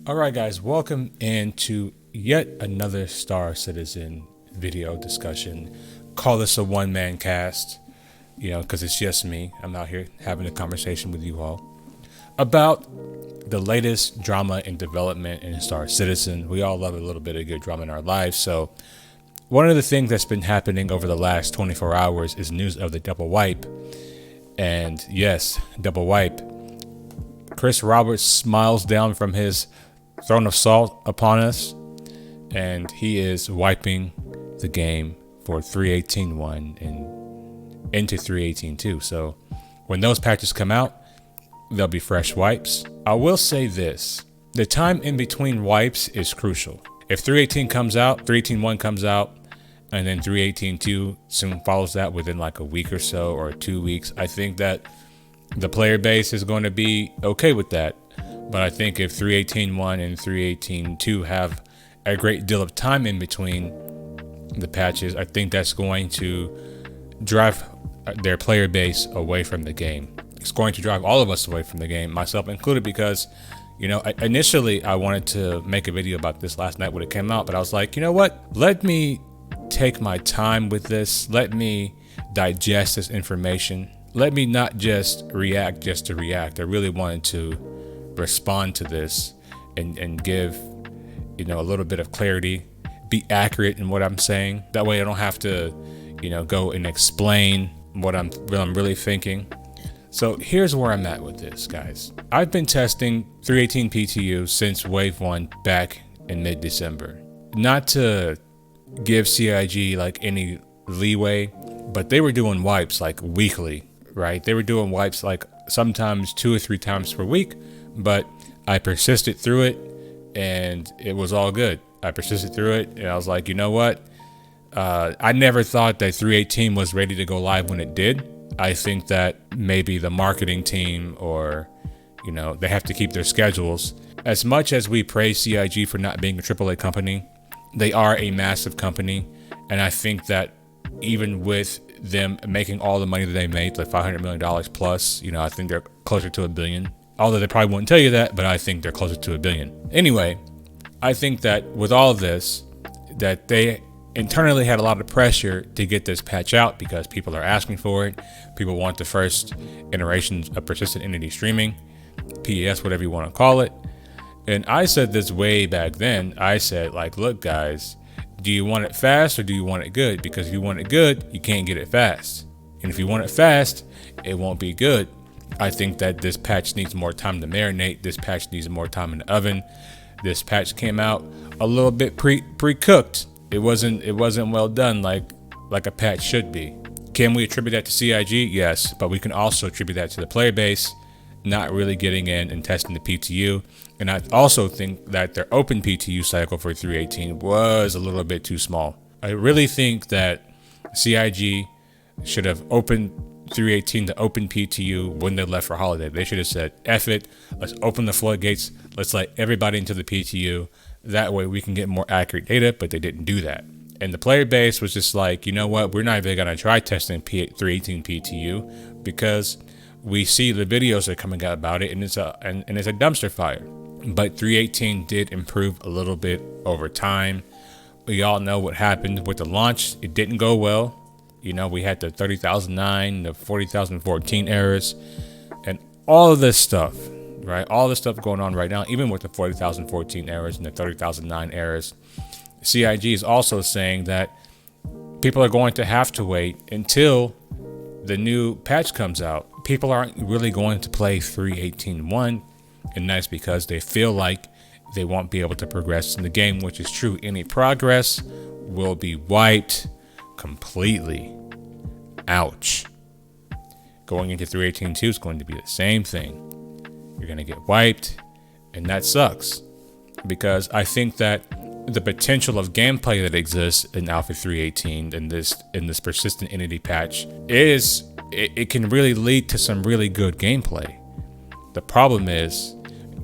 Alright guys, welcome into yet another Star Citizen video discussion. Call this a one-man cast, because it's just me. I'm out here having a conversation with you all about the latest drama and development in Star Citizen. We all love a little bit of good drama in our lives, so one of the things that's been happening over the last 24 hours is news of the double wipe. And yes, double wipe. Chris Roberts smiles down from his throne of salt upon us, and he is wiping the game for 3.18.1 and into 3.18.2. So when those patches come out, there'll be fresh wipes. I will say this: the time in between wipes is crucial. If 3.18 comes out, 3.18.1 comes out, and then 3.18.2 soon follows that within like a week or so, or 2 weeks, I think that the player base is going to be okay with that. But I think if 3.18.1 and 3.18.2 have a great deal of time in between the patches, I think that's going to drive their player base away from the game. It's going to drive all of us away from the game, myself included, because, initially I wanted to make a video about this last night when it came out, but I was like, you know what? Let me take my time with this. Let me digest this information. Let me not just react just to react. I really wanted to respond to this and give a little bit of clarity, be accurate in what I'm saying. That way I don't have to go and explain what I'm really thinking. So here's where I'm at with this, guys. I've been testing 3.18 PTU since wave 1 back in mid-December. Not to give CIG like any leeway, but they were doing wipes like weekly, right? They were doing wipes like sometimes 2 or 3 times per week. But I persisted through it, and it was all good. I persisted through it, and I was like, you know what? I never thought that 3.18 was ready to go live when it did. I think that maybe the marketing team, or they have to keep their schedules. As much as we praise CIG for not being a AAA company, they are a massive company, and I think that even with them making all the money that they made, like $500 million plus, I think they're closer to $1 billion. Although they probably won't tell you that, but I think they're closer to $1 billion. Anyway, I think that with all of this, that they internally had a lot of pressure to get this patch out because people are asking for it. People want the first iterations of persistent entity streaming, PES, whatever you want to call it. And I said this way back then. I said, like, look, guys, do you want it fast or do you want it good? Because if you want it good, you can't get it fast. And if you want it fast, it won't be good. I think that this patch needs more time to marinate. This patch needs more time in the oven. This patch came out a little bit pre-cooked. It wasn't well done like a patch should be. Can we attribute that to CIG? Yes, but we can also attribute that to the player base not really getting in and testing the PTU. And I also think that their open PTU cycle for 3.18 was a little bit too small. I really think that CIG should have opened 3.18 to open PTU when they left for holiday. They should have said, F it, let's open the floodgates, let's let everybody into the PTU. That way we can get more accurate data, but they didn't do that. And the player base was just like, you know what, we're not even gonna try testing 3.18 PTU because we see the videos that are coming out about it, and it's a dumpster fire. But 3.18 did improve a little bit over time. We all know what happened with the launch. It didn't go well. We had the 30,009, the 40,014 errors, and all of this stuff, right? All this stuff going on right now, even with the 40,014 errors and the 30,009 errors. CIG is also saying that people are going to have to wait until the new patch comes out. People aren't really going to play 3.18.1, and that's because they feel like they won't be able to progress in the game, which is true. Any progress will be wiped completely. Ouch. Going into 3.18.2 is going to be the same thing. You're going to get wiped, and that sucks, because I think that the potential of gameplay that exists in Alpha 3.18 in this persistent entity patch is it can really lead to some really good gameplay. The problem is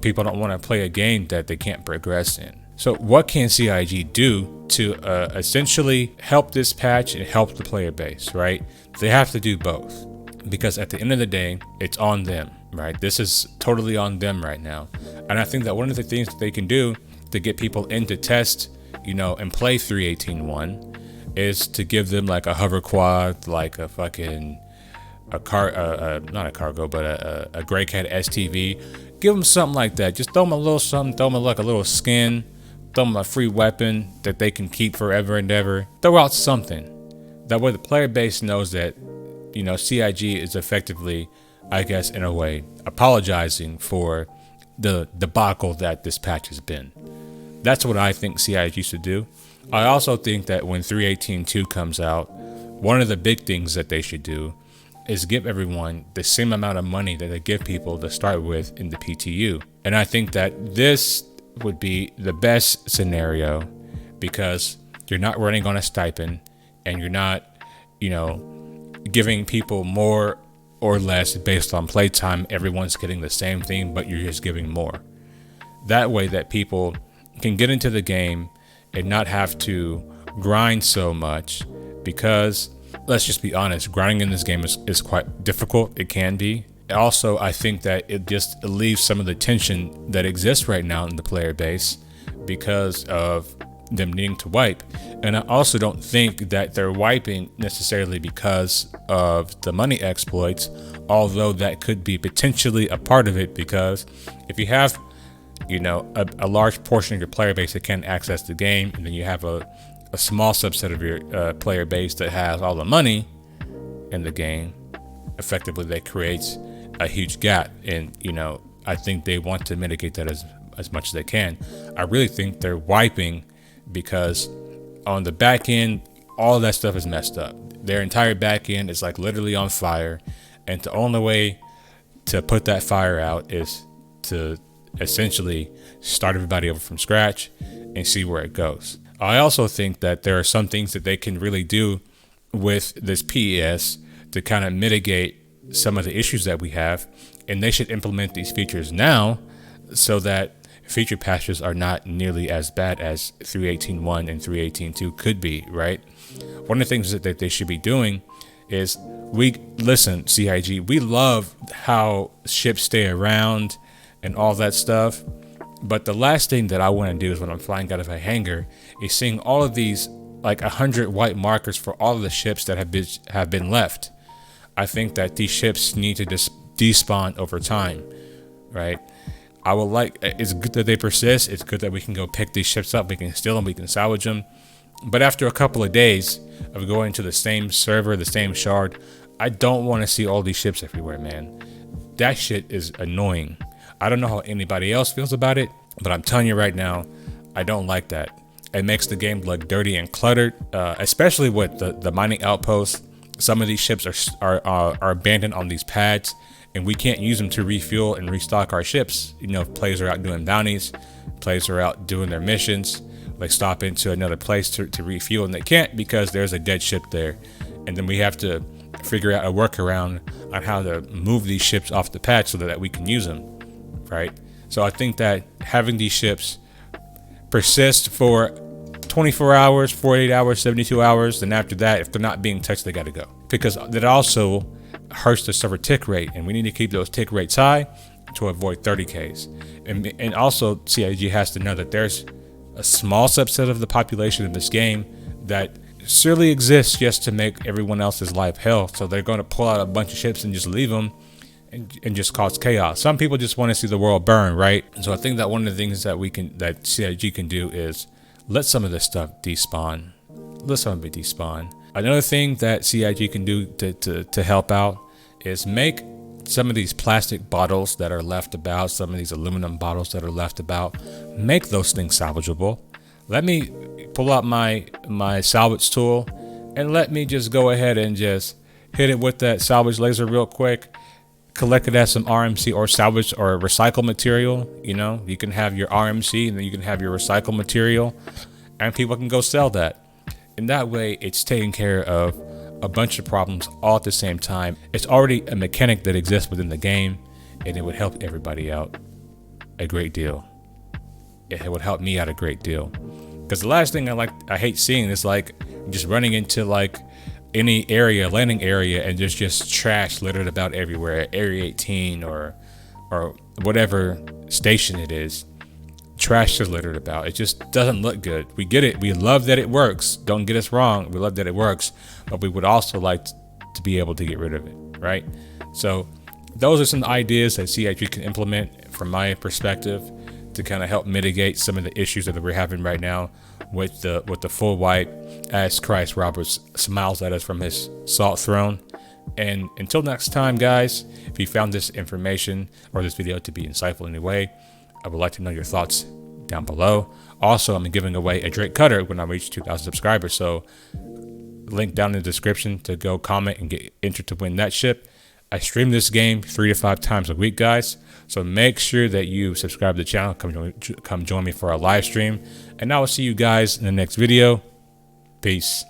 people don't want to play a game that they can't progress in. So what can CIG do to essentially help this patch and help the player base, right? They have to do both, because at the end of the day, it's on them. right? This is totally on them right now. And I think that one of the things that they can do to get people in to test, and play 3.18.1 is to give them like a hover quad, like a fucking not a cargo, but a Grey Cat STV. Give them something like that. Just throw them a little something. Throw them like a little skin. Throw them a free weapon that they can keep forever and ever. Throw out something. That way the player base knows that, CIG is effectively, I guess, in a way, apologizing for the debacle that this patch has been. That's what I think CIG should do. I also think that when 3.18.2 comes out, one of the big things that they should do is give everyone the same amount of money that they give people to start with in the PTU. And I think that this would be the best scenario because you're not running on a stipend and you're not, giving people more or less based on playtime. Everyone's getting the same thing, but you're just giving more. That way that people can get into the game and not have to grind so much because let's just be honest, grinding in this game is quite difficult. It can be. Also, I think that it just leaves some of the tension that exists right now in the player base because of them needing to wipe. And I also don't think that they're wiping necessarily because of the money exploits, although that could be potentially a part of it because if you have, a large portion of your player base that can't access the game, and then you have a small subset of your player base that has all the money in the game, effectively that creates a huge gap. And I think they want to mitigate that as much as they can. I really think they're wiping because on the back end all that stuff is messed up. Their entire back end is like literally on fire, and the only way to put that fire out is to essentially start everybody over from scratch and see where it goes. I also think that there are some things that they can really do with this PES to kind of mitigate some of the issues that we have, and they should implement these features now so that feature patches are not nearly as bad as 3.18.1 and 3.18.2 could be, right? One of the things that they should be doing is CIG, we love how ships stay around and all that stuff. But the last thing that I want to do is when I'm flying out of a hangar is seeing all of these like 100 white markers for all of the ships that have been left. I think that these ships need to just despawn over time, right? It's good that they persist. It's good that we can go pick these ships up. We can steal them. We can salvage them. But after a couple of days of going to the same server, the same shard, I don't want to see all these ships everywhere, man. That shit is annoying. I don't know how anybody else feels about it, but I'm telling you right now, I don't like that. It makes the game look dirty and cluttered, especially with the mining outposts. Some of these ships are abandoned on these pads, and we can't use them to refuel and restock our ships. Players are out doing bounties, players are out doing their missions. They stop into another place to refuel, and they can't because there's a dead ship there. And then we have to figure out a workaround on how to move these ships off the pad so that we can use them, right? So I think that having these ships persist for 24 hours, 48 hours, 72 hours, then after that, if they're not being touched, they got to go. Because that also hurts the server tick rate, and we need to keep those tick rates high to avoid 30Ks. And also, CIG has to know that there's a small subset of the population in this game that surely exists just to make everyone else's life hell. So they're going to pull out a bunch of ships and just leave them and just cause chaos. Some people just want to see the world burn, right? So I think that one of the things that CIG can do is let some of this stuff despawn. Let some of it despawn. Another thing that CIG can do to help out is make some of these plastic bottles that are left about, some of these aluminum bottles that are left about, make those things salvageable. Let me pull out my salvage tool and let me just go ahead and just hit it with that salvage laser real quick. Collect it as some RMC or salvage or recycle material. You can have your RMC and then you can have your recycle material, and people can go sell that. And that way it's taking care of a bunch of problems all at the same time. It's already a mechanic that exists within the game, and it would help everybody out a great deal. It would help me out a great deal. Because the last thing I hate seeing is like just running into like any area, landing area, and there's just trash littered about everywhere, Area 18 or whatever station it is. Trash is littered about. It just doesn't look good. We get it. We love that it works. Don't get us wrong. We love that it works, but we would also like to be able to get rid of it, right? So those are some ideas that CIG can implement from my perspective to kind of help mitigate some of the issues that we're having right now with the full wipe as Christ Roberts smiles at us from his salt throne. And until next time, guys, if you found this information or this video to be insightful in any way, I would like to know your thoughts down below. Also, I'm giving away a Drake cutter when I reach 2,000 subscribers. So link down in the description to go comment and get entered to win that ship. I stream this game 3 to 5 times a week, guys. So make sure that you subscribe to the channel. Come join me for a live stream. And I will see you guys in the next video. Peace.